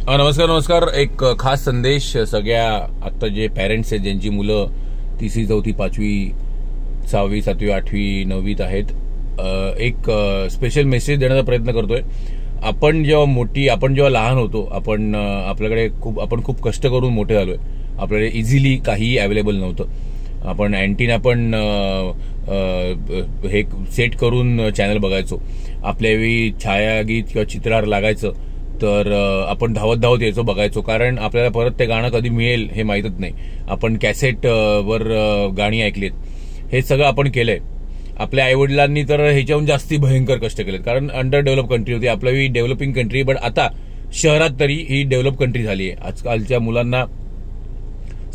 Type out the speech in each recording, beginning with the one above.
नमस्कार. एक खास संदेश सगळ्या आता जे पेरेंट्स आहेत ज्यांची मुलं 3री 4थी 5वी 6वी 7वी 8वी 9वीत आहेत. एक स्पेशल मेसेज देण्याचा प्रयत्न करतोय. आपण जेव्हा लहान होतो आपण खूप कष्ट करून मोठे झालोय. आपल्याकडे इझिली काही अवेलेबल नव्हतं. आपण अँटिना पण हे सेट करून चॅनल बघायचो. आपल्यावेळी छायागीत किंवा चित्रहार लागायचं तर आपण धावत यायचो बघायचो, कारण आपल्याला परत ते गाणं कधी मिळेल हे माहीतच नाही. आपण कॅसेट वर गाणी ऐकलीत. हे सगळं आपण केलंय. आपल्या आईवडिलांनी तर ह्याच्याहून जास्ती भयंकर कष्ट केलेत, कारण अंडर डेव्हलप कंट्री होती. आपली डेव्हलपिंग कंट्री, बट आता शहरात तरी ही डेव्हलप कंट्री झाली आहे. आजकालच्या मुलांना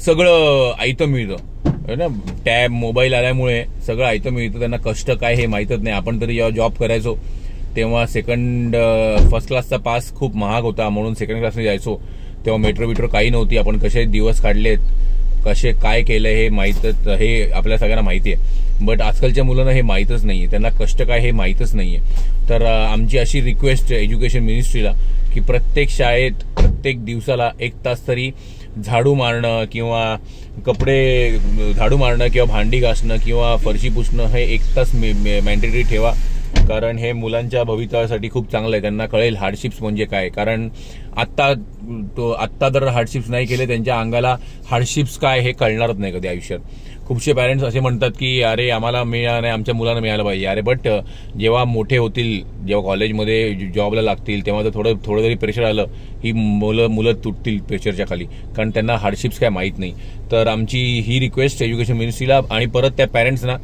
सगळं आयतं मिळतं ना. टॅब मोबाईल आल्यामुळे सगळं आयतं मिळतं. त्यांना कष्ट काय हे माहीतच नाही. आपण तरी जेव्हा जॉब करायचो तेव्हा फर्स्ट क्लासचा पास खूप महाग होता, म्हणून सेकंड क्लासने जायचो. तेव्हा मेट्रो काही नव्हती. आपण कसे दिवस काढलेत, कसे काय केलं हे माहीतच, हे आपल्या सगळ्यांना माहिती आहे. बट आजकालच्या मुलांना हे माहीतच नाहीये. त्यांना कष्ट काय हे माहीतच नाहीये. तर आमची अशी रिक्वेस्ट एज्युकेशन मिनिस्ट्रीला की प्रत्येक शाळेत प्रत्येक दिवसाला 1 तास तरी झाडू मारणं किंवा कपडे झाडू मारणं किंवा भांडी घासणं किंवा फरशी पुसणं हे 1 तास मॅन्डेटरी ठेवा. कारण हे मुलांच्या भवितव्यासाठी खूप चांगलं आहे. त्यांना कळेल हार्डशिप्स म्हणजे काय. कारण आत्ता जर हार्डशिप्स नाही केले त्यांच्या अंगाला हार्डशिप्स काय हे कळणारच नाही कधी आयुष्यात. खूपशे पॅरेंट्स असे म्हणतात की अरे आम्हाला मिळालं नाही, आमच्या मुलांना मिळालं पाहिजे. अरे बट जेव्हा मोठे होतील, जेव्हा कॉलेजमध्ये जॉबला लागतील तेव्हा तर थोडं जरी प्रेशर आलं ही मुलं तुटतील प्रेशरच्या खाली, कारण त्यांना हार्डशिप्स काय माहीत नाही. तर आमची ही रिक्वेस्ट एज्युकेशन मिनिस्ट्रीला आणि परत त्या पॅरेंट्सना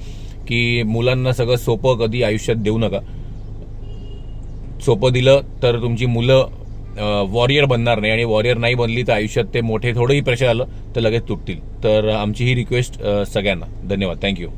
की मुलांना सगळं सोपं कधी आयुष्यात देऊ नका. सोपं दिलं तर तुमची मुलं वॉरियर बनणार नाही, आणि वॉरियर नाही बनली तर आयुष्यात ते मोठे थोडंही प्रेशर आलं तर लगेच तुटतील. तर आमची ही रिक्वेस्ट सगळ्यांना. धन्यवाद. थँक्यू.